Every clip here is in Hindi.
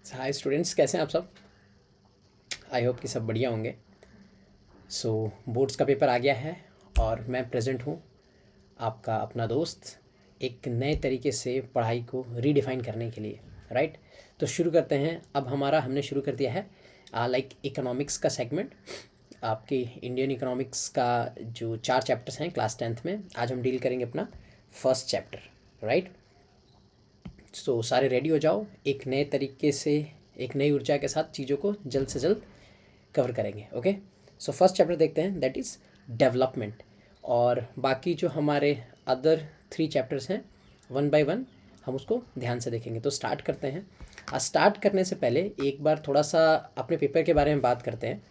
हाय स्टूडेंट्स, कैसे हैं आप सब। आई होप कि सब बढ़िया होंगे। सो बोर्ड्स का पेपर आ गया है और मैं प्रेजेंट हूँ, आपका अपना दोस्त, एक नए तरीके से पढ़ाई को रीडिफाइन करने के लिए। राइट। तो शुरू करते हैं। अब हमने शुरू कर दिया है लाइक इकोनॉमिक्स का सेगमेंट। आपकी इंडियन इकोनॉमिक्स का जो 4 चैप्टर्स हैं क्लास 10th में, आज हम डील करेंगे अपना फर्स्ट चैप्टर। राइट। सो सारे रेडी हो जाओ, एक नए तरीके से, एक नई ऊर्जा के साथ चीज़ों को जल्द से जल्द कवर करेंगे। ओके। सो फर्स्ट चैप्टर देखते हैं, दैट इज़ डेवलपमेंट। और बाकी जो हमारे अदर 3 चैप्टर्स हैं, वन बाय वन हम उसको ध्यान से देखेंगे। तो स्टार्ट करते हैं। स्टार्ट करने से पहले एक बार थोड़ा सा अपने पेपर के बारे में बात करते हैं।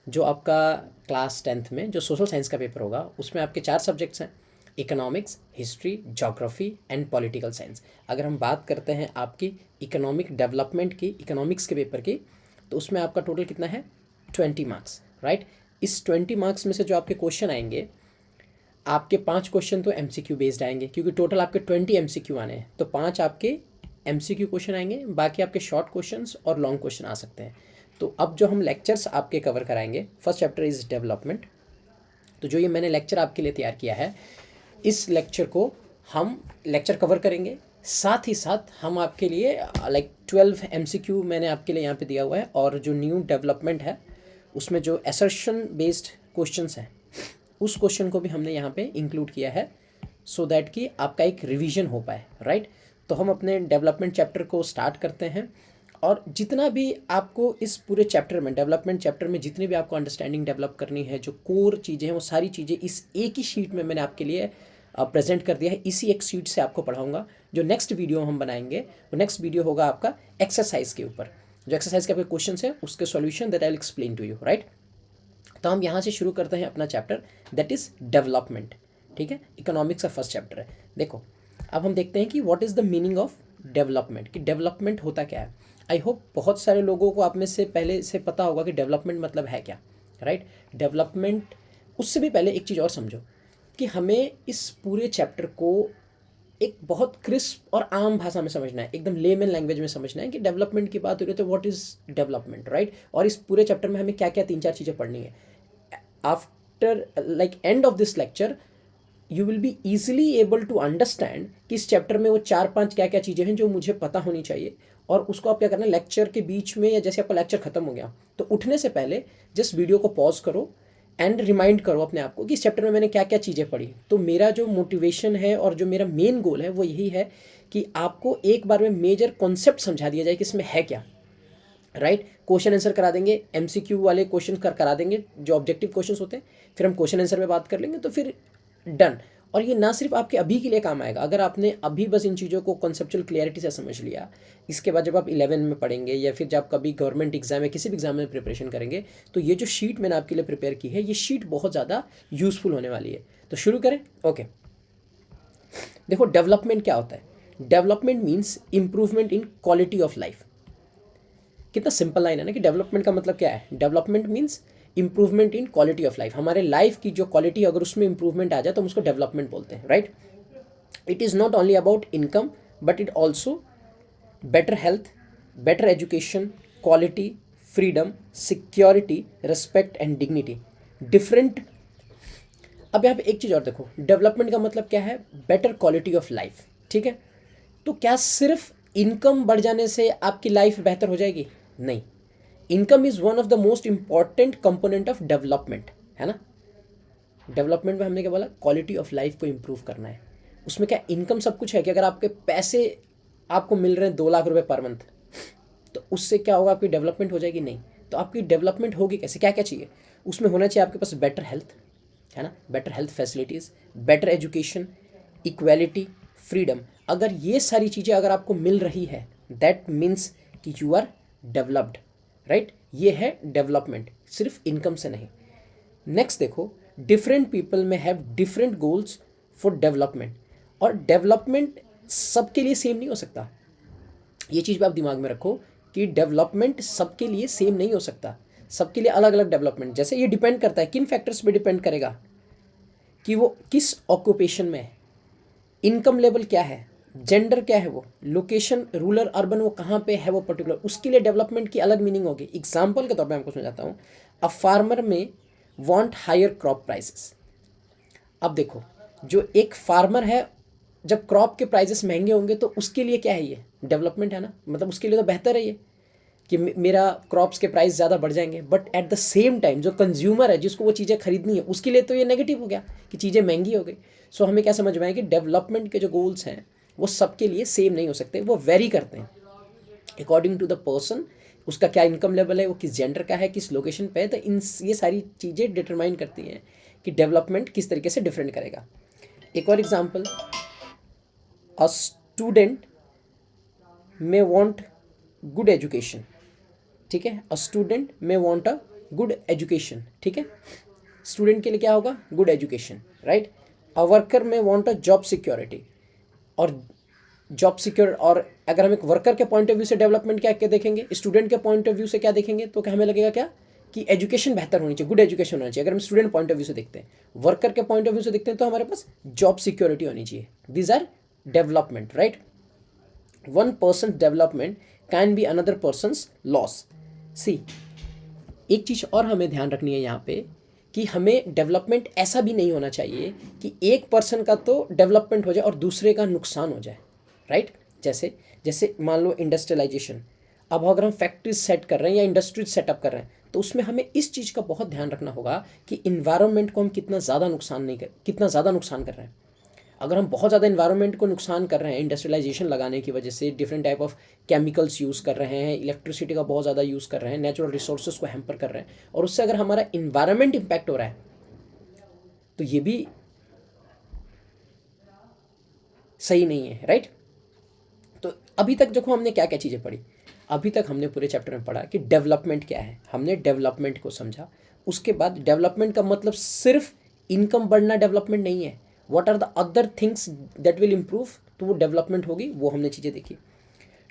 जो आपका क्लास 10th में जो सोशल साइंस का पेपर होगा, उसमें आपके 4 सब्जेक्ट्स हैं, economics, history, geography and political science. अगर हम बात करते हैं आपकी इकोनॉमिक डेवलपमेंट की, इकोनॉमिक्स के पेपर की, तो उसमें आपका टोटल कितना है, 20 मार्क्स। राइट। इस 20 मार्क्स में से जो आपके क्वेश्चन आएंगे, आपके 5 क्वेश्चन तो एमसीक्यू बेस्ड आएंगे, क्योंकि टोटल आपके 20 एमसीक्यू आने हैं, तो 5 आपके एमसीक्यू क्वेश्चन आएंगे, बाकी आपके शॉर्ट क्वेश्चंस और लॉन्ग क्वेश्चन आ सकते हैं। तो अब जो हम लेक्चर्स आपके कवर कराएंगे, फर्स्ट चैप्टर इज़ डेवलपमेंट। तो जो ये मैंने लेक्चर आपके लिए तैयार किया है, इस लेक्चर को हम लेक्चर कवर करेंगे, साथ ही साथ हम आपके लिए लाइक 12 एमसीक्यू मैंने आपके लिए यहाँ पे दिया हुआ है, और जो न्यू डेवलपमेंट है उसमें जो असर्शन बेस्ड क्वेश्चंस हैं, उस क्वेश्चन को भी हमने यहाँ पे इंक्लूड किया है, सो दैट कि आपका एक रिवीजन हो पाए। राइट। तो हम अपने डेवलपमेंट चैप्टर को स्टार्ट करते हैं। और जितना भी आपको इस पूरे चैप्टर में, डेवलपमेंट चैप्टर में जितनी भी आपको अंडरस्टैंडिंग डेवलप करनी है, जो कोर चीज़ें हैं, वो सारी चीज़ें इस एक ही शीट में मैंने आपके लिए प्रेजेंट कर दिया है। इसी एक शीट से आपको पढ़ाऊंगा। जो नेक्स्ट वीडियो हम बनाएंगे, वो नेक्स्ट वीडियो होगा आपका एक्सरसाइज के ऊपर। जो एक्सरसाइज के आपके क्वेश्चन है, उसके solution that I will explain to you. Right. तो हम यहाँ से शुरू करते हैं अपना चैप्टर, दैट इज़ डेवलपमेंट। ठीक है, इकोनॉमिक्स का फर्स्ट चैप्टर है। देखो, अब हम देखते हैं कि what is the meaning of development, कि डेवलपमेंट होता क्या है। आई होप बहुत सारे लोगों को आप में से पहले से पता होगा कि डेवलपमेंट मतलब है क्या। राइट। डेवलपमेंट, उससे भी पहले एक चीज़ और समझो, कि हमें इस पूरे चैप्टर को एक बहुत क्रिस्प और आम भाषा में समझना है, एकदम लेमन लैंग्वेज में समझना है कि डेवलपमेंट की बात हो रही है तो व्हाट इज़ डेवलपमेंट। राइट। और इस पूरे चैप्टर में हमें क्या क्या 3-4 चीज़ें पढ़नी है। After like end of this lecture you will be easily able to understand कि इस चैप्टर में वो 4-5 क्या क्या चीज़ें हैं जो मुझे पता होनी चाहिए। और उसको आप क्या करना है, लेक्चर के बीच में या जैसे आपका लेक्चर खत्म हो गया तो उठने से पहले जस्ट वीडियो को पॉज करो एंड रिमाइंड करो अपने आप को कि इस चैप्टर में मैंने क्या क्या चीज़ें पढ़ी। तो मेरा जो मोटिवेशन है और जो मेरा मेन गोल है वो यही है कि आपको एक बार में मेजर कॉन्सेप्ट समझा दिया जाए कि इसमें है क्या। राइट। क्वेश्चन आंसर करा देंगे, एमसीक्यू वाले क्वेश्चन करा देंगे जो ऑब्जेक्टिव क्वेश्चन होते हैं, फिर हम क्वेश्चन आंसर में बात कर लेंगे, तो फिर डन। और ये ना सिर्फ आपके अभी के लिए काम आएगा, अगर आपने अभी बस इन चीज़ों को कॉन्सेप्चुअल क्लियरिटी से समझ लिया, इसके बाद जब आप 11 में पढ़ेंगे या फिर जब कभी गवर्नमेंट एग्जाम या किसी भी एग्जाम में प्रिपरेशन करेंगे, तो ये जो शीट मैंने आपके लिए प्रिपेयर की है, ये शीट बहुत ज़्यादा यूजफुल होने वाली है। तो शुरू करें। ओके। देखो, डेवलपमेंट क्या होता है। Development means improvement in quality of life. कितना सिंपल लाइन है ना, कि डेवलपमेंट का मतलब क्या है। Development means improvement in quality of life. हमारे लाइफ की जो क्वालिटी, अगर उसमें इंप्रूवमेंट आ जाए तो हम उसको डेवलपमेंट बोलते हैं। Right. It is not only about income, but it also better health, better education, quality, freedom, security, respect and dignity, different. अब यहाँ पे एक चीज़ और देखो, डेवलपमेंट का मतलब क्या है, बेटर क्वालिटी ऑफ लाइफ। ठीक है। तो क्या सिर्फ इनकम बढ़ जाने से आपकी लाइफ बेहतर हो जाएगी? नहीं। Income is one of the most important component of development, है ना। डेवलपमेंट में हमने क्या बोला, क्वालिटी ऑफ लाइफ को इम्प्रूव करना है। उसमें क्या इनकम सब कुछ है कि अगर आपके पैसे आपको मिल रहे हैं 2 लाख रुपए पर मंथ, तो उससे क्या होगा, आपकी डेवलपमेंट हो जाएगी? नहीं। तो आपकी डेवलपमेंट होगी कैसे, क्या क्या चाहिए उसमें होना चाहिए आपके पास, बेटर हेल्थ, है ना, better health facilities, better education, equality, freedom. अगर ये सारी चीज़ें अगर आपको मिल रही है, दैट मीन्स कि यू आर डेवलप्ड। राइट। ये है डेवलपमेंट, सिर्फ इनकम से नहीं। नेक्स्ट देखो, डिफरेंट पीपल में have different goals for development. और डेवलपमेंट सबके लिए सेम नहीं हो सकता। ये चीज़ भी आप दिमाग में रखो कि डेवलपमेंट सबके लिए सेम नहीं हो सकता, सबके लिए अलग अलग डेवलपमेंट। जैसे ये डिपेंड करता है किन फैक्टर्स पे डिपेंड करेगा, कि वो किस ऑक्यूपेशन में है, इनकम लेवल क्या है, जेंडर क्या है, वो लोकेशन, रूरल अर्बन, वो कहाँ पे है वो पर्टिकुलर, उसके लिए डेवलपमेंट की अलग मीनिंग होगी। एग्जाम्पल के तौर पे आपको समझाता हूँ। अ फार्मर में वांट हायर क्रॉप प्राइसेस। अब देखो, जो एक फार्मर है, जब क्रॉप के प्राइसेस महंगे होंगे तो उसके लिए क्या है, ये डेवलपमेंट है ना, मतलब उसके लिए तो बेहतर है ये कि मेरा क्रॉप्स के प्राइस ज़्यादा बढ़ जाएंगे। But at the same time जो कंज्यूमर है, जिसको वो चीज़ें खरीदनी है, उसके लिए तो ये नेगेटिव हो गया कि चीज़ें महंगी हो गई। सो हमें क्या समझ में आया कि डेवलपमेंट के जो गोल्स हैं वो सबके लिए सेम नहीं हो सकते, वो वेरी करते हैं अकॉर्डिंग टू द पर्सन, उसका क्या इनकम लेवल है, वो किस जेंडर का है, किस लोकेशन पे है। तो इन ये सारी चीज़ें डिटरमाइन करती हैं कि डेवलपमेंट किस तरीके से डिफरेंट करेगा। एक और example, a student may want good education. ठीक है, a student may want a good education. ठीक है, स्टूडेंट के लिए क्या होगा, good education, right. A worker may want a job security, और जॉब सिक्योर। और अगर हम एक वर्कर के पॉइंट ऑफ व्यू से डेवलपमेंट क्या क्या देखेंगे, स्टूडेंट के पॉइंट ऑफ व्यू से क्या देखेंगे, तो क्या हमें लगेगा क्या कि एजुकेशन बेहतर होनी चाहिए, गुड एजुकेशन होना चाहिए। अगर हम स्टूडेंट पॉइंट ऑफ व्यू से देखते हैं, वर्कर के पॉइंट ऑफ व्यू से देखते हैं, तो हमारे पास जॉब सिक्योरिटी होनी चाहिए। These are development, right. One person development can be another person's loss. See, एक चीज़ और हमें ध्यान रखनी है यहाँ पे कि हमें डेवलपमेंट ऐसा भी नहीं होना चाहिए कि एक पर्सन का तो डेवलपमेंट हो जाए और दूसरे का नुकसान हो जाए, राइट। जैसे जैसे मान लो इंडस्ट्रियलाइजेशन, अब अगर हम फैक्ट्रीज सेट कर रहे हैं या इंडस्ट्रीज सेटअप कर रहे हैं, तो उसमें हमें इस चीज़ का बहुत ध्यान रखना होगा कि इन्वायरमेंट को हम कितना ज़्यादा नुकसान कर रहे हैं। अगर हम बहुत ज़्यादा इन्वायरमेंट को नुकसान कर रहे हैं इंडस्ट्रियलाइजेशन लगाने की वजह से, different type of chemicals use कर रहे हैं, इलेक्ट्रिसिटी का बहुत ज़्यादा यूज़ कर रहे हैं, नेचुरल रिसोर्सेज को हैम्पर कर रहे हैं, और उससे अगर हमारा इन्वायरमेंट इम्पैक्ट हो रहा है, तो ये भी सही नहीं है, राइट। तो अभी तक देखो हमने क्या क्या चीज़ें पढ़ी। अभी तक हमने पूरे चैप्टर में पढ़ा कि डेवलपमेंट क्या है, हमने डेवलपमेंट को समझा। उसके बाद डेवलपमेंट का मतलब सिर्फ इनकम बढ़ना डेवलपमेंट नहीं है, what are the other things that will improve, तो वो डेवलपमेंट होगी, वो हमने चीज़ें देखी।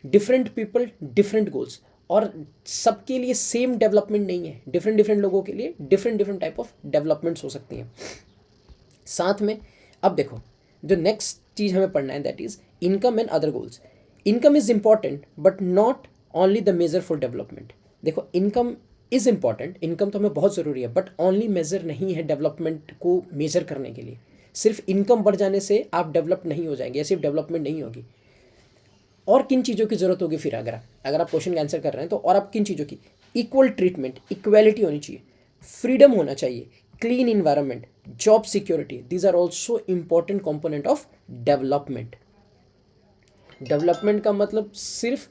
डिफरेंट पीपल डिफरेंट गोल्स, और सबके लिए सेम डेवलपमेंट नहीं है, डिफरेंट डिफरेंट लोगों के लिए different different type of developments हो सकती हैं। साथ में अब देखो, जो नेक्स्ट चीज़ हमें पढ़ना है that is income and other goals. Income is important but not only the major for development. देखो, इनकम इज़ इम्पॉर्टेंट, इनकम तो हमें बहुत ज़रूरी है, बट ओनली मेजर नहीं है डेवलपमेंट को मेजर करने के लिए। सिर्फ इनकम बढ़ जाने से आप डेवलप नहीं हो जाएंगे, या सिर्फ डेवलपमेंट नहीं होगी। और किन चीज़ों की ज़रूरत होगी फिर, अगर आप क्वेश्चन का आंसर कर रहे हैं तो, और आप किन चीज़ों की, इक्वल ट्रीटमेंट, इक्वालिटी होनी चाहिए, फ्रीडम होना चाहिए, clean environment, job security. These are also important component of development. Development का मतलब सिर्फ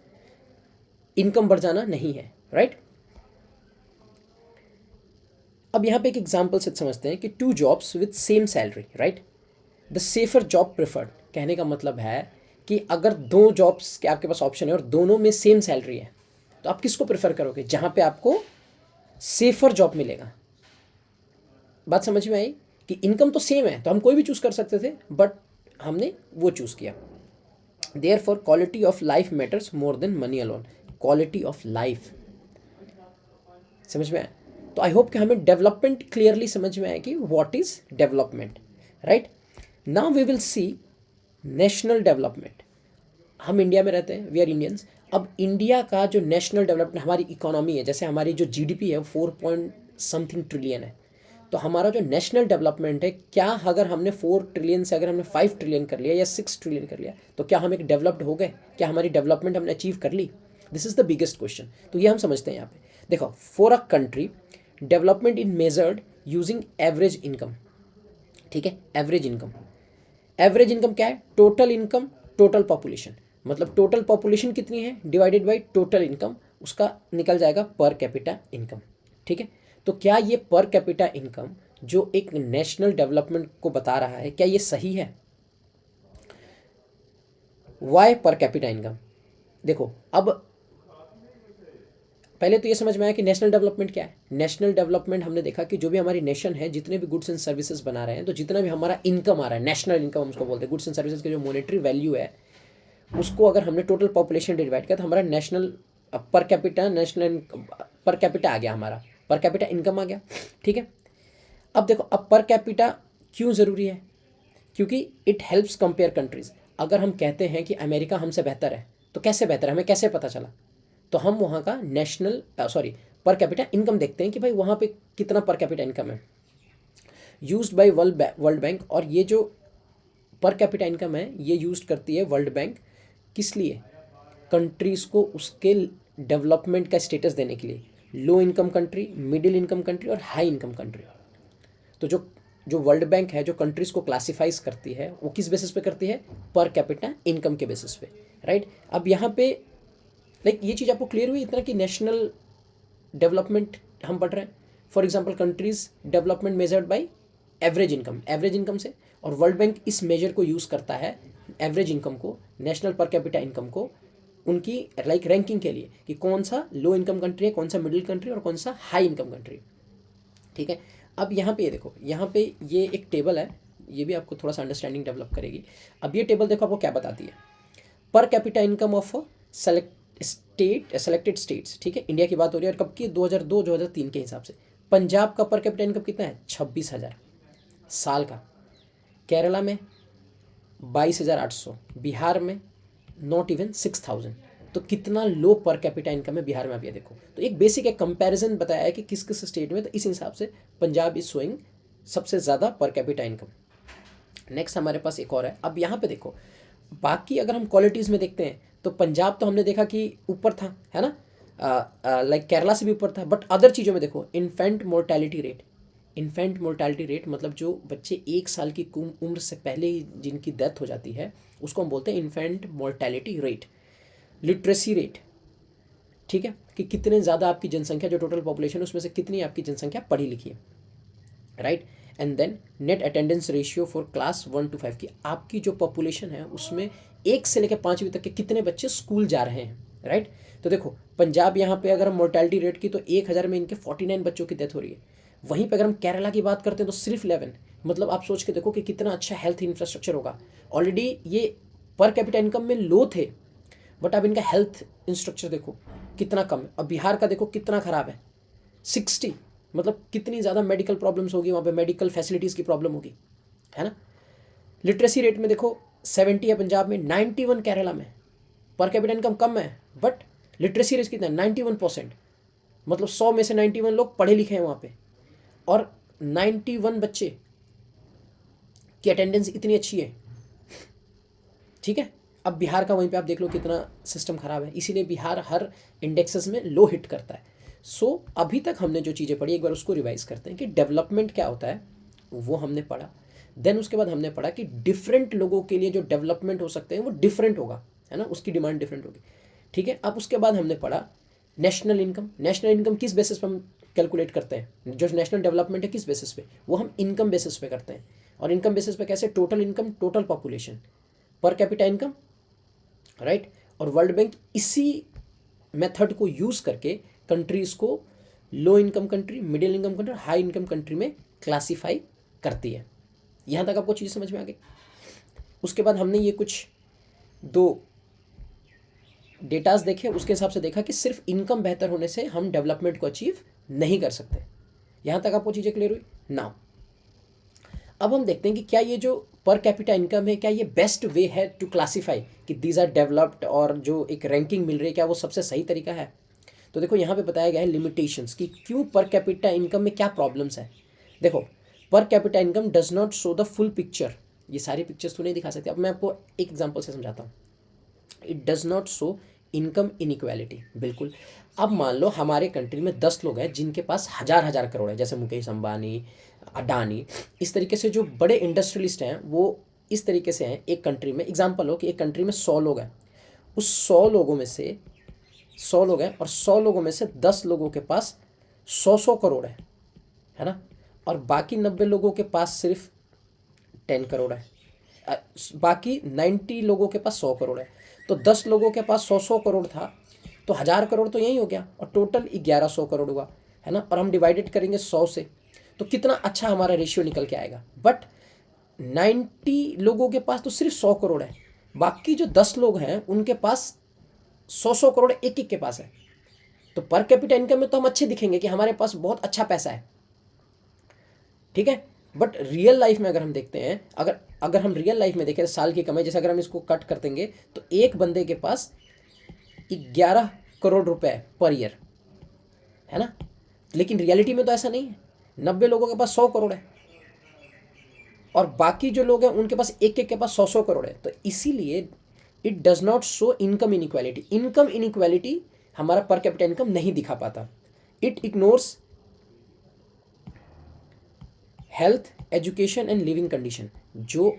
इनकम बढ़ जाना नहीं है, राइट। अब यहाँ पे एक एग्जाम्पल से समझते हैं कि two jobs with same salary, right, the safer job preferred. कहने का मतलब है कि अगर दो जॉब्स के आपके पास ऑप्शन है और दोनों में सेम सैलरी है, तो आप किसको प्रेफर करोगे, जहाँ पे आपको सेफर जॉब मिलेगा। बात समझ में आई कि इनकम तो सेम है, तो हम कोई भी चूज़ कर सकते थे, बट हमने वो चूज़ किया। Therefore quality of life matters more than money alone. Quality of life, समझ में आया। तो आई होप कि हमें डेवलपमेंट क्लियरली समझ में आए कि what is development, right. Now we will see national development. हम इंडिया में रहते हैं, वी आर इंडियंस। अब इंडिया का जो नेशनल डेवलपमेंट, हमारी इकोनॉमी है, जैसे हमारी जो जीडीपी है 4 पॉइंट समथिंग ट्रिलियन है, तो हमारा जो नेशनल डेवलपमेंट है, क्या अगर हमने 4 ट्रिलियन से अगर हमने 5 ट्रिलियन कर लिया या 6 ट्रिलियन कर लिया, तो क्या हम एक डेवलप्ड हो गए, क्या हमारी डेवलपमेंट हमने अचीव कर ली? This is the biggest question. तो ये हम समझते हैं यहाँ पे। देखो, for a country development in measured using average income. ठीक है, एवरेज इनकम। एवरेज इनकम क्या है? Total income, total population. मतलब टोटल पॉपुलेशन कितनी है डिवाइडेड बाई टोटल इनकम, उसका निकल जाएगा पर कैपिटा इनकम। ठीक है, तो क्या ये पर कैपिटा इनकम जो एक नेशनल डेवलपमेंट को बता रहा है, क्या ये सही है? वाई पर कैपिटा इनकम? देखो, अब पहले तो ये समझ में आया कि नेशनल डेवलपमेंट क्या है। नेशनल डेवलपमेंट हमने देखा कि जो भी हमारी नेशन है, जितने भी गुड्स एंड सर्विसेज बना रहे हैं, तो जितना भी हमारा इनकम आ रहा है, नेशनल इनकम हम उसको बोलते हैं। गुड्स एंड सर्विसेज की जो मॉनेटरी वैल्यू है, उसको अगर हमने टोटल पॉपुलेशन डिवाइड किया, तो हमारा national per capita, national per capita आ गया, हमारा पर कैपिटा इनकम आ गया। ठीक है, अब देखो, अब पर कैपिटा क्यों ज़रूरी है? क्योंकि इट हेल्प्स कंपेयर कंट्रीज। अगर हम कहते हैं कि अमेरिका हमसे बेहतर है, तो कैसे बेहतर है, हमें कैसे पता चला? तो हम वहाँ का पर कैपिटा इनकम देखते हैं कि भाई वहाँ पे कितना पर कैपिटा इनकम है यूज्ड बाय वर्ल्ड बैंक। और ये जो पर कैपिटा इनकम है ये यूज करती है वर्ल्ड बैंक, किस लिए? कंट्रीज़ को उसके डेवलपमेंट का स्टेटस देने के लिए, low income country, middle income country और हाई इनकम कंट्री। तो जो जो वर्ल्ड बैंक है जो कंट्रीज़ को क्लासिफाइज करती है वो किस बेसिस पे करती है? पर कैपिटा इनकम के बेसिस पे, राइट। अब यहाँ पे लाइक ये चीज़ आपको क्लियर हुई इतना कि नेशनल डेवलपमेंट हम पढ़ रहे हैं। For example countries development measured by average income से, और वर्ल्ड बैंक इस मेजर को यूज़ करता है एवरेज इनकम को, नेशनल पर कैपिटा इनकम को, उनकी रैंकिंग के लिए कि कौन सा लो इनकम कंट्री है, कौन सा मिडिल कंट्री और कौन सा हाई इनकम कंट्री। ठीक है, अब यहाँ पे ये देखो, यहाँ पे ये एक टेबल है, ये भी आपको थोड़ा सा अंडरस्टैंडिंग डेवलप करेगी। अब ये टेबल देखो आपको क्या बताती है, पर capita income of selected states. ठीक है, इंडिया की बात हो रही है और कब की? 2002-2003 के हिसाब से। पंजाब का पर कैपिटा इनकम कितना है? 26,000 साल का। केरला में 22,800, बिहार में नॉट इवन 6,000। तो कितना लो पर कैपिटा इनकम है बिहार में, आप ये देखो। तो एक बेसिक एक कंपैरिजन बताया है कि किस किस स्टेट में, तो इस हिसाब से पंजाब इज शोइंग सबसे ज़्यादा पर कैपिटा इनकम। नेक्स्ट हमारे पास एक और है। अब यहाँ पे देखो, बाकी अगर हम क्वालिटीज़ में देखते हैं तो पंजाब तो हमने देखा कि ऊपर था, है ना, लाइक केरला से भी ऊपर था। बट अदर चीज़ों में देखो, इन्फेंट मोर्टेलिटी रेट मतलब जो बच्चे 1 साल की उम्र से पहले ही जिनकी डेथ हो जाती है उसको हम बोलते हैं infant mortality rate. Literacy rate, ठीक है, कि कितने ज़्यादा आपकी जनसंख्या, जो टोटल पॉपुलेशन है उसमें से कितनी आपकी जनसंख्या पढ़ी लिखी है, right. And then net attendance ratio for class 1 to 5 की आपकी जो पॉपुलेशन है उसमें 1 से लेकर 5वीं तक के कितने बच्चे स्कूल जा रहे हैं, राइट। तो देखो पंजाब यहाँ पे अगर हम मोर्टेलिटी रेट की तो 1,000 में इनके 49 बच्चों की डेथ हो रही है। वहीं पे अगर हम केरला की बात करते हैं तो सिर्फ 11। मतलब आप सोच के देखो कि कितना अच्छा हेल्थ इंफ्रास्ट्रक्चर होगा। ऑलरेडी ये पर कैपिटा इनकम में लो थे, बट अब इनका हेल्थ इंफ्रास्ट्रक्चर देखो कितना कम है। अब बिहार का देखो कितना ख़राब है, 60। मतलब कितनी ज़्यादा मेडिकल प्रॉब्लम्स होगी वहाँ पे, मेडिकल फैसिलिटीज़ की प्रॉब्लम होगी, है ना। लिटरेसी रेट में देखो 70 है पंजाब में, 91 केरला में। पर कैपिटा इनकम कम है बट लिटरेसी रेट कितना है? 91%। मतलब 100 में से 91 लोग पढ़े लिखे हैं वहाँ पे, और 91 बच्चे की अटेंडेंस इतनी अच्छी है, ठीक है। अब बिहार का वहीं पे आप देख लो कितना सिस्टम ख़राब है, इसीलिए बिहार हर इंडेक्सेस में लो हिट करता है। सो अभी तक हमने जो चीज़ें पढ़ी एक बार उसको रिवाइज करते हैं कि डेवलपमेंट क्या होता है, वो हमने पढ़ा। देन उसके बाद हमने पढ़ा कि डिफरेंट लोगों के लिए जो डेवलपमेंट हो सकते हैं वो डिफरेंट होगा, है ना, उसकी डिमांड डिफरेंट होगी, ठीक है। अब उसके बाद हमने पढ़ा नेशनल इनकम किस बेसिस पर हम कैलकुलेट करते हैं, जो नेशनल डेवलपमेंट है किस बेसिस पे, वो हम इनकम बेसिस पे करते हैं। और इनकम बेसिस पे कैसे? टोटल इनकम, टोटल पॉपुलेशन, पर कैपिटा इनकम, राइट। और वर्ल्ड बैंक इसी मेथड को यूज़ करके कंट्रीज़ को low income country, middle income country, high income country में क्लासीफाई करती है। यहाँ तक आपको चीज़ समझ में आ गई। उसके बाद हमने ये कुछ 2 डेटाज देखे, उसके हिसाब से देखा कि सिर्फ इनकम बेहतर होने से हम डेवलपमेंट को अचीव नहीं कर सकते। यहाँ तक आपको चीज़ें क्लियर हुई? नाउ अब हम देखते हैं कि क्या ये जो पर कैपिटा इनकम है, क्या ये बेस्ट वे है टू क्लासीफाई कि दीज आर डेवलप्ड, और जो एक रैंकिंग मिल रही है क्या वो सबसे सही तरीका है? तो देखो यहाँ पे बताया गया है लिमिटेशंस कि क्यों पर कैपिटा इनकम में क्या प्रॉब्लम्स है। देखो, पर capita income does not show the full picture. ये सारी पिक्चर्स तो नहीं दिखा सकते। अब मैं आपको एक एग्जांपल से समझाता हूँ। It does not show income inequality, बिल्कुल। अब मान लो हमारे कंट्री में 10 लोग हैं जिनके पास हज़ार करोड़ है, जैसे मुकेश अंबानी, अडानी, इस तरीके से जो बड़े इंडस्ट्रियलिस्ट हैं वो इस तरीके से हैं। एक कंट्री में एग्जांपल हो कि एक कंट्री में 100 लोग हैं, उस 100 लोगों में से 100 लोग हैं और 100 लोगों में से 10 लोगों के पास 100 करोड़ है ना, और बाकी 90 लोगों के पास सिर्फ 10 करोड़ है। बाकी 90 लोगों के पास 100 करोड़ है। तो 10 लोगों के पास 100 करोड़ था, तो 1000 करोड़ तो यही हो गया, और टोटल 1100 करोड़ हुआ, है ना। और हम डिवाइडेड करेंगे 100 से, तो कितना अच्छा हमारा रेशियो निकल के आएगा। बट 90 लोगों के पास तो सिर्फ 100 करोड़ है, बाकी जो 10 लोग हैं उनके पास 100 करोड़ एक एक के पास है। तो पर कैपिटा इनकम में तो हम अच्छे दिखेंगे कि हमारे पास बहुत अच्छा पैसा है, ठीक है। बट रियल लाइफ में अगर हम देखते हैं, अगर अगर हम रियल लाइफ में देखें तो साल की कमाई, जैसे अगर हम इसको कट कर देंगे तो एक बंदे के पास 11 करोड़ रुपए पर ईयर है ना। लेकिन रियलिटी में तो ऐसा नहीं है, 90 लोगों के पास 100 करोड़ है और बाकी जो लोग हैं उनके पास एक एक के पास 100 करोड़ है। तो इसीलिए it does not show income inequality. Income inequality हमारा पर कैपिटा इनकम नहीं दिखा पाता। It ignores health, education and living condition. जो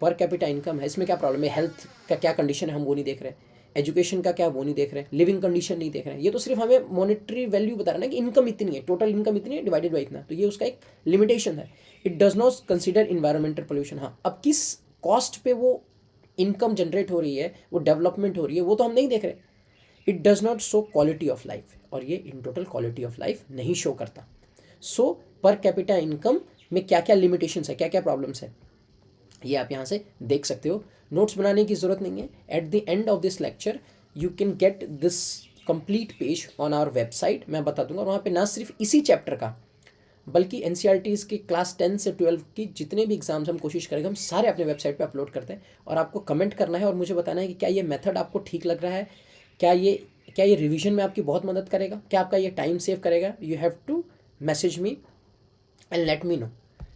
पर कैपिटा इनकम है इसमें क्या प्रॉब्लम है, हेल्थ का क्या कंडीशन है हम वो नहीं देख रहे, एजुकेशन का क्या वो नहीं देख रहे, लिविंग कंडीशन नहीं देख रहे हैं। ये तो सिर्फ हमें मॉनेटरी वैल्यू बता रहा है ना कि इनकम इतनी है, टोटल इनकम इतनी है डिवाइडेड बाई इतना, तो ये उसका एक लिमिटेशन है। It does not consider environmental pollution. हाँ, अब किस कॉस्ट पे वो इनकम जनरेट हो रही है, वो डेवलपमेंट हो रही है, वो तो हम नहीं देख रहे। It does not show quality of life, और ये in total quality of life नहीं शो करता। सो पर कैपिटा इनकम में क्या क्या लिमिटेशंस है, क्या क्या प्रॉब्लम्स है, ये आप यहाँ से देख सकते हो। नोट्स बनाने की ज़रूरत नहीं है। At the end of this lecture you can get this complete page on our website, मैं बता दूंगा। और वहाँ पे ना सिर्फ इसी चैप्टर का बल्कि NCERTs की क्लास 10 से 12 की जितने भी एग्जाम्स हम कोशिश करेंगे हम सारे अपने वेबसाइट पे अपलोड करते हैं। और आपको कमेंट करना है और मुझे बताना है कि क्या ये मेथड आपको ठीक लग रहा है, क्या ये रिवीजन में आपकी बहुत मदद करेगा, क्या आपका ये टाइम सेव करेगा। You have to message me and let me know,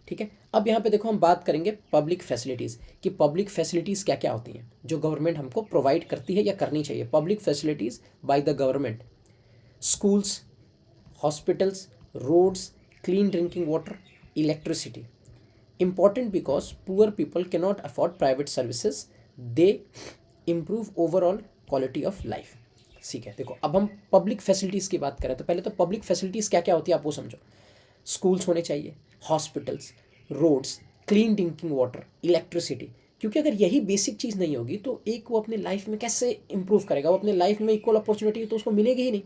ठीक है। अब यहाँ पे देखो हम बात करेंगे पब्लिक फैसिलिटीज़ कि पब्लिक फैसिलिटीज़ क्या क्या होती हैं जो गवर्नमेंट हमको प्रोवाइड करती है या करनी चाहिए। Public facilities by the government, schools, hospitals, roads, clean drinking water, electricity. Important because poor people cannot afford private services, they improve overall quality of life। ठीक है, देखो अब हम पब्लिक फैसिलिटीज़ की बात करें तो पहले तो पब्लिक फैसिलिटीज़ क्या क्या होती है आप वो समझो। स्कूल्स होने चाहिए, hospitals, roads, clean drinking water, electricity. क्योंकि अगर यही बेसिक चीज़ नहीं होगी तो एक वो अपने लाइफ में कैसे इंप्रूव करेगा, वो अपने लाइफ में इक्वल अपॉर्चुनिटी तो उसको मिलेगी ही नहीं।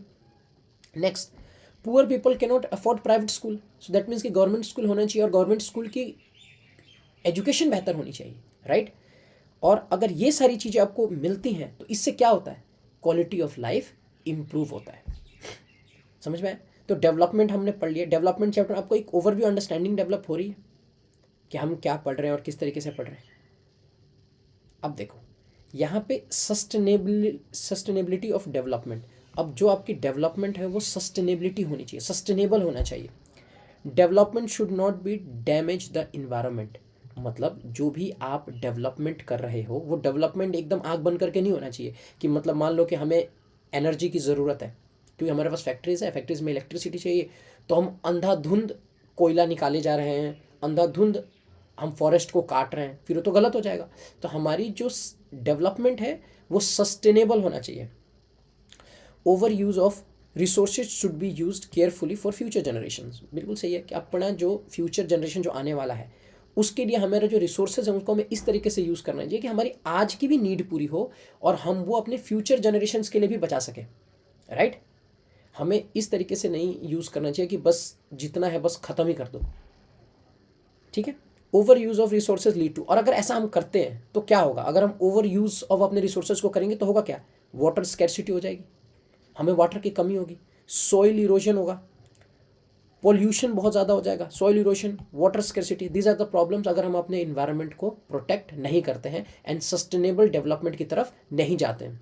Next, poor people cannot afford private school, so that means कि गवर्नमेंट स्कूल होना चाहिए और गवर्नमेंट स्कूल की एजुकेशन बेहतर होनी चाहिए, राइट। और अगर ये सारी चीज़ें आपको मिलती हैं तो इससे क्या होता है, क्वालिटी ऑफ लाइफ इम्प्रूव होता है। समझ में आया? तो डेवलपमेंट हमने पढ़ लिया। डेवलपमेंट चैप्टर आपको एक ओवरव्यू अंडरस्टैंडिंग डेवलप हो रही है कि हम क्या पढ़ रहे हैं और किस तरीके से पढ़ रहे हैं। अब देखो यहाँ पे सस्टेनेबिलिटी ऑफ डेवलपमेंट। अब जो आपकी डेवलपमेंट है वो सस्टेनेबिलिटी होनी चाहिए, सस्टेनेबल होना चाहिए। Development should not be damage the environment. मतलब जो भी आप डेवलपमेंट कर रहे हो वो डेवलपमेंट एकदम आग बंद करके नहीं होना चाहिए कि मतलब मान लो कि हमें एनर्जी की ज़रूरत है क्योंकि हमारे पास फैक्ट्रीज़ है, फैक्ट्रीज़ में इलेक्ट्रिसिटी चाहिए, तो हम अंधाधुंध कोयला निकाले जा रहे हैं, अंधाधुंध हम फॉरेस्ट को काट रहे हैं, फिर वो तो गलत हो जाएगा। तो हमारी जो डेवलपमेंट है वो सस्टेनेबल होना चाहिए। Over use of resources should be used carefully for future generation. बिल्कुल सही है कि अपना जो फ्यूचर जनरेशन जो आने वाला है उसके लिए हमारे जो रिसोर्सेज हैं उसको हमें इस तरीके से यूज़ करना चाहिए कि हमारी आज की भी नीड पूरी हो और हम वो अपने फ्यूचर जनरेशन्स के लिए भी बचा सकें, राइट। हमें इस तरीके से नहीं यूज़ करना चाहिए कि बस जितना है बस ख़त्म ही कर दो, ठीक है। Over use of resources lead to, और अगर ऐसा हम करते हैं तो क्या होगा, अगर हम ओवर यूज़ ऑफ अपने रिसोर्सेज को करेंगे तो होगा क्या, वाटर स्कैर्सिटी हो जाएगी, हमें वाटर की कमी होगी, सॉइल इरोजन होगा, पोल्यूशन बहुत ज़्यादा हो जाएगा, soil erosion, water scarcity. These are the problems अगर हम अपने इन्वायरमेंट को प्रोटेक्ट नहीं करते हैं एंड सस्टेनेबल डेवलपमेंट की तरफ नहीं जाते हैं।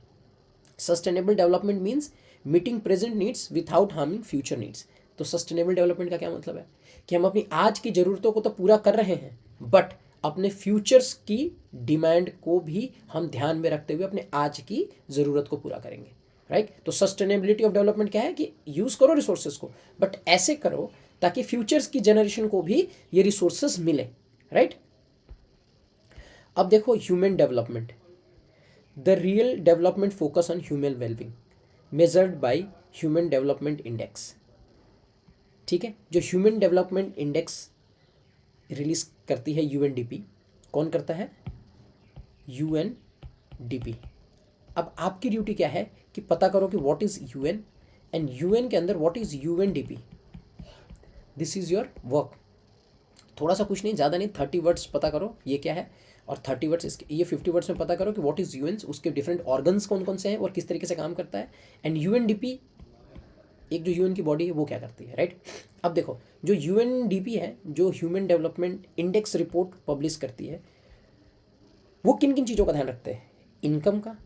Sustainable development means meeting present needs without harming future needs. तो सस्टेनेबल डेवलपमेंट का क्या मतलब है कि हम अपनी आज की ज़रूरतों को तो पूरा कर रहे हैं बट अपने फ्यूचर्स की डिमांड को भी हम ध्यान में रखते हुए अपने आज की ज़रूरत को पूरा करेंगे, राइट। तो सस्टेनेबिलिटी ऑफ डेवलपमेंट क्या है कि यूज़ करो रिसोर्सेज को बट ऐसे करो ताकि फ्यूचर्स की जनरेशन को भी ये रिसोर्सेज मिले, राइट। अब देखो human development, the real development focus on human wellbeing measured by human development index, ठीक है। जो ह्यूमन डेवलपमेंट इंडेक्स रिलीज करती है UNDP, कौन करता है, UNDP। अब आपकी ड्यूटी क्या है कि पता करो कि what is UN and UN के अंदर what is UNDP। This is your work. थोड़ा सा कुछ नहीं, ज़्यादा नहीं, 30 वर्ड्स पता करो ये क्या है और 30 वर्ड्स इसके, ये 50 वर्ड्स में पता करो कि व्हाट इज़ UN, उसके डिफरेंट ऑर्गन्स कौन कौन से हैं और किस तरीके से काम करता है। एंड UNDP एक जो यूएन की बॉडी है वो क्या करती है, राइट। अब देखो जो यूएनडीपी है, जो human development index report publish करती है, वो किन किन चीज़ों का ध्यान रखते हैं? इनकम का,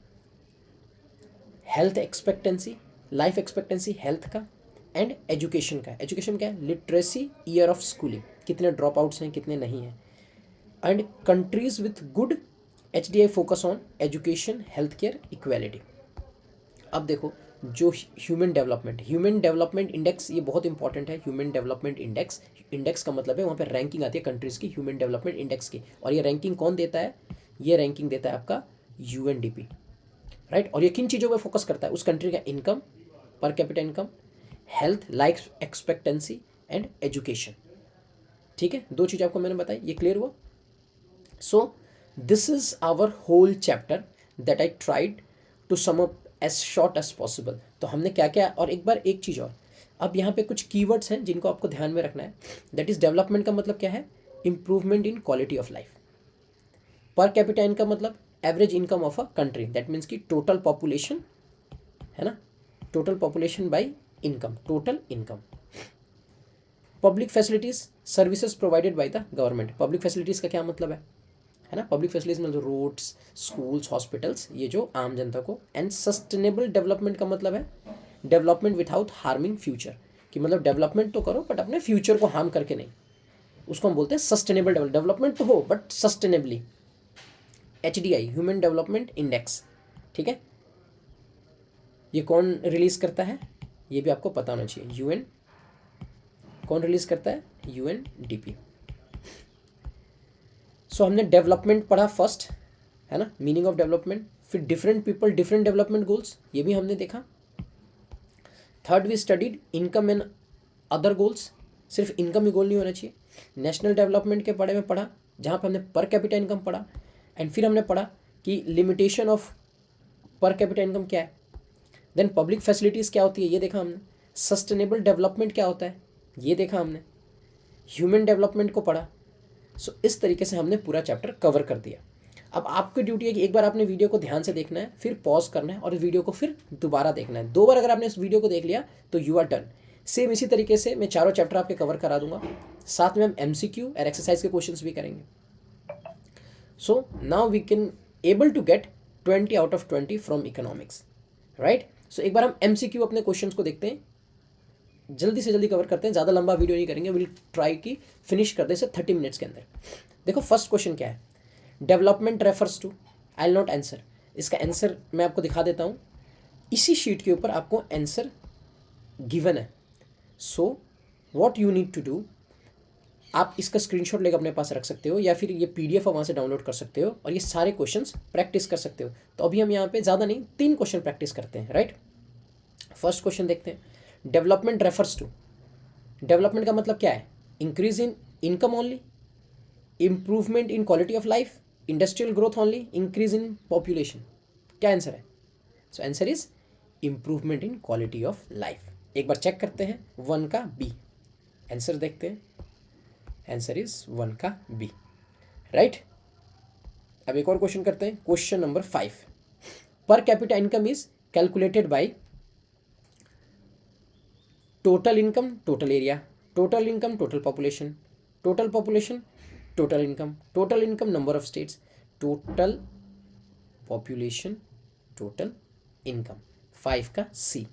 health expectancy, life expectancy health का, एंड एजुकेशन का। एजुकेशन क्या है? लिटरेसी, ईयर ऑफ स्कूलिंग, कितने ड्रॉप आउट्स हैं, कितने नहीं हैं, and countries with good HDI focus on education, health care, equality. अब देखो जो ह्यूमन डेवलपमेंट इंडेक्स, ये बहुत इंपॉर्टेंट है। ह्यूमन डेवलपमेंट इंडेक्स, इंडेक्स का मतलब है वहाँ पे रैंकिंग आती है कंट्रीज़ की ह्यूमन डेवलपमेंट इंडेक्स की। और ये रैंकिंग कौन देता है? ये रैंकिंग देता है आपका UNDP, राइट। और ये किन चीज़ों पे फोकस करता है? उस कंट्री का इनकम, पर capita income, health, life expectancy, and education. ठीक है, दो चीज़ आपको मैंने बताई, ये क्लियर हुआ? So this is our whole chapter that I tried to sum up as short as possible. तो हमने क्या क्या, और एक बार एक चीज़ और, अब यहाँ पे कुछ कीवर्ड्स हैं जिनको आपको ध्यान में रखना है। दैट इज डेवलपमेंट का मतलब क्या है? Improvement in quality of life. Per capita income मतलब average income of a country, that means की टोटल पॉपुलेशन, है ना, total population by income, total income. Public facilities, services provided by the government. Public facilities का क्या मतलब है ना? पब्लिक फैसिलिटीज मतलब रोड्स, स्कूल्स, हॉस्पिटल्स, ये जो आम जनता को। एंड सस्टेनेबल डेवलपमेंट का मतलब है डेवलपमेंट विदाउट हार्मिंग फ्यूचर, कि मतलब डेवलपमेंट तो करो बट अपने फ्यूचर को हार्म करके नहीं। उसको हम बोलते हैं सस्टेनेबल डेवलपमेंट तो हो but sustainably. HDI, human development index, ठीक है, ये कौन रिलीज करता है? ये भी आपको पता होना चाहिए। UN कौन रिलीज करता है? UNDP। सो हमने डेवलपमेंट पढ़ा फर्स्ट, है ना, मीनिंग ऑफ डेवलपमेंट। फिर different people, different development goals, ये भी हमने देखा। Third we studied income and other goals, सिर्फ इनकम ही गोल नहीं होना चाहिए। नेशनल डेवलपमेंट के बारे में पढ़ा, जहाँ पर हमने पर कैपिटा इनकम पढ़ा। एंड फिर हमने पढ़ा कि लिमिटेशन ऑफ पर कैपिटा इनकम क्या है। देन पब्लिक फैसिलिटीज़ क्या होती है, ये देखा हमने। सस्टेनेबल डेवलपमेंट क्या होता है, ये देखा हमने। ह्यूमन डेवलपमेंट को पढ़ा। सो इस तरीके से हमने पूरा चैप्टर कवर कर दिया। अब आपकी ड्यूटी है कि एक बार आपने वीडियो को ध्यान से देखना है, फिर पॉज करना है और इस वीडियो को फिर दोबारा देखना है। 2 बार अगर आपने इस वीडियो को देख लिया तो यू आर डन। सेम इसी तरीके से मैं चारों चैप्टर आपके कवर करा दूंगा, साथ में हम MCQ और एक्सरसाइज के क्वेश्चंस भी करेंगे। So now we can able to get 20 out of 20 from economics, right. So एक बार हम MCQ अपने क्वेश्चंस को देखते हैं, जल्दी से जल्दी कवर करते हैं, ज़्यादा लंबा वीडियो नहीं करेंगे। विल ट्राई की फिनिश कर दे इसे 30 मिनट्स के अंदर। देखो फर्स्ट क्वेश्चन क्या है, development refers to, I will not answer. इसका आंसर मैं आपको दिखा देता हूँ, इसी शीट के ऊपर आपको आंसर गिवन है। So what you need to do, आप इसका स्क्रीनशॉट लेकर अपने पास रख सकते हो या फिर ये PDF है वहाँ से डाउनलोड कर सकते हो और ये सारे क्वेश्चंस प्रैक्टिस कर सकते हो। तो अभी हम यहाँ पे ज़्यादा नहीं 3 क्वेश्चन प्रैक्टिस करते हैं, राइट। फर्स्ट क्वेश्चन देखते हैं, डेवलपमेंट रेफर्स टू, डेवलपमेंट का मतलब क्या है? Increase in income only, improvement in quality of life, industrial growth only, increase in population. क्या आंसर है? So answer is improvement in quality of life. एक बार चेक करते हैं 1 का B, आंसर देखते हैं, आंसर इज 1 का B, राइट। अब एक और क्वेश्चन करते हैं, question number 5। Per capita income is calculated by total income, total area, total income, total population, total population, total income, number of states, total population, total income. 5 का C,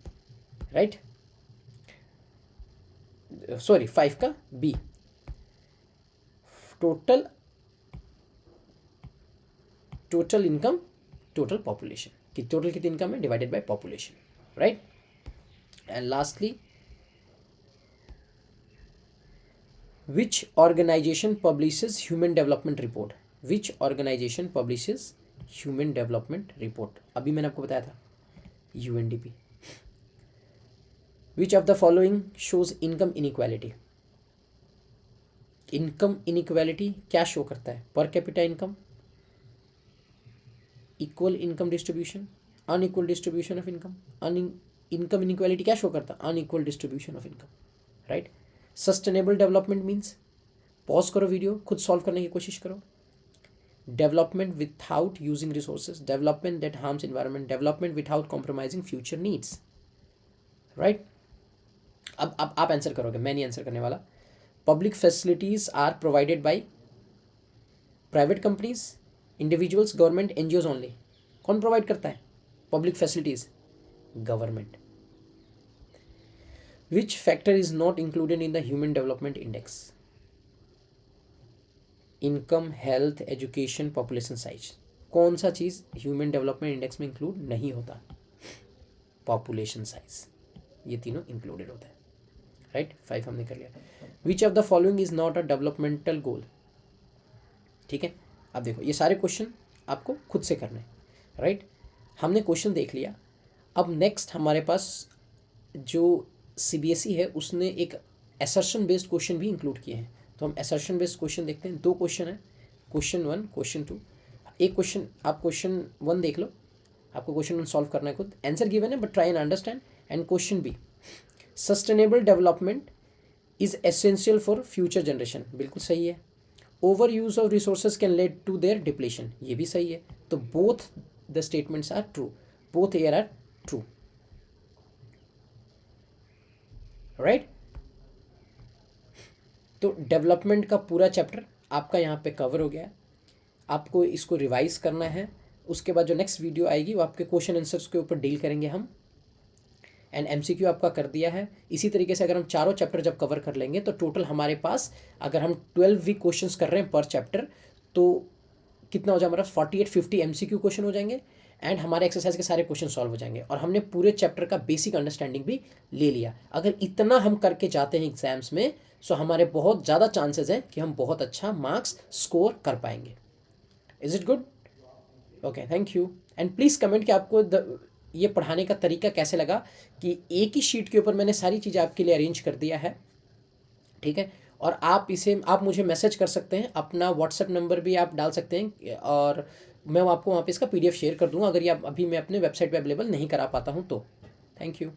राइट, सॉरी 5 का B, total income, total population, कि टोटल कितनी इनकम है divided by population, right. And lastly, which organization publishes human development report, which organization publishes human development report, अभी मैंने आपको बताया था UNDP। Which of the following shows income inequality, income inequality क्या शो करता है? पर capita income, equal income distribution, unequal distribution of income. Income inequality क्या शो करता है? Unequal distribution of income, right. Sustainable development means, pause करो वीडियो, खुद सॉल्व करने की कोशिश करो। Development without using resources, development that harms environment, development without compromising future needs, right. अब आप आंसर करोगे, मैं नहीं आंसर करने वाला। Public facilities are provided by private companies, individuals, government, NGOs only. कौन प्रोवाइड करता है public facilities? Government. Which factor is not included in the human development index? Income, health, education, population size. कौन सा चीज़ ह्यूमन डेवलपमेंट इंडेक्स में इंक्लूड नहीं होता? Population size. ये तीनों इंक्लूडेड होते हैं, राइट। 5 हमने कर लिया। Which of the following is not a developmental goal? ठीक है, अब देखो ये सारे क्वेश्चन आपको खुद से करने, राइट। हमने क्वेश्चन देख लिया। अब नेक्स्ट हमारे पास जो सीबीएसई है उसने एक असर्शन बेस्ड क्वेश्चन भी इंक्लूड किए हैं। तो हम असर्शन बेस्ड क्वेश्चन देखते हैं। 2 क्वेश्चन है, क्वेश्चन 1, क्वेश्चन 2। एक क्वेश्चन आप क्वेश्चन 1 देख लो, आपको क्वेश्चन 1 सॉल्व करना है खुद। आंसर गिवन है but try and understand. And question B, sustainable development is essential for future generation. बिल्कुल सही है। Over use of resources can lead to their depletion. ये भी सही है। तो both the statements are true, both are are true, right. तो डेवलपमेंट का पूरा चैप्टर आपका यहाँ पे कवर हो गया है। आपको इसको रिवाइज करना है। उसके बाद जो नेक्स्ट वीडियो आएगी वो आपके क्वेश्चन आंसर्स के ऊपर डील करेंगे हम। एंड एमसीक्यू आपका कर दिया है। इसी तरीके से अगर हम चारों चैप्टर जब कवर कर लेंगे तो टोटल हमारे पास, अगर हम 12 वीक क्वेश्चंस कर रहे हैं पर चैप्टर, तो कितना हो जाएगा हमारा 48-50 एमसीक्यू क्वेश्चन हो जाएंगे। एंड हमारे एक्सरसाइज के सारे क्वेश्चन सॉल्व हो जाएंगे। और हमने पूरे चैप्टर का बेसिक अंडरस्टैंडिंग भी ले लिया। अगर इतना हम करके जाते हैं एग्जाम्स में, सो हमारे बहुत ज़्यादा चांसेस हैं कि हम बहुत अच्छा मार्क्स स्कोर कर पाएंगे। Is it good? Okay, thank you. And please comment कि आपको ये पढ़ाने का तरीका कैसे लगा, कि एक ही शीट के ऊपर मैंने सारी चीज़ें आपके लिए अरेंज कर दिया है, ठीक है। और आप मुझे मैसेज कर सकते हैं, अपना व्हाट्सएप नंबर भी आप डाल सकते हैं, और मैं आपको वहाँ पे इसका पीडीएफ शेयर कर दूँगा अगर ये अभी मैं अपने वेबसाइट पे अवेलेबल नहीं करा पाता हूँ तो। Thank you.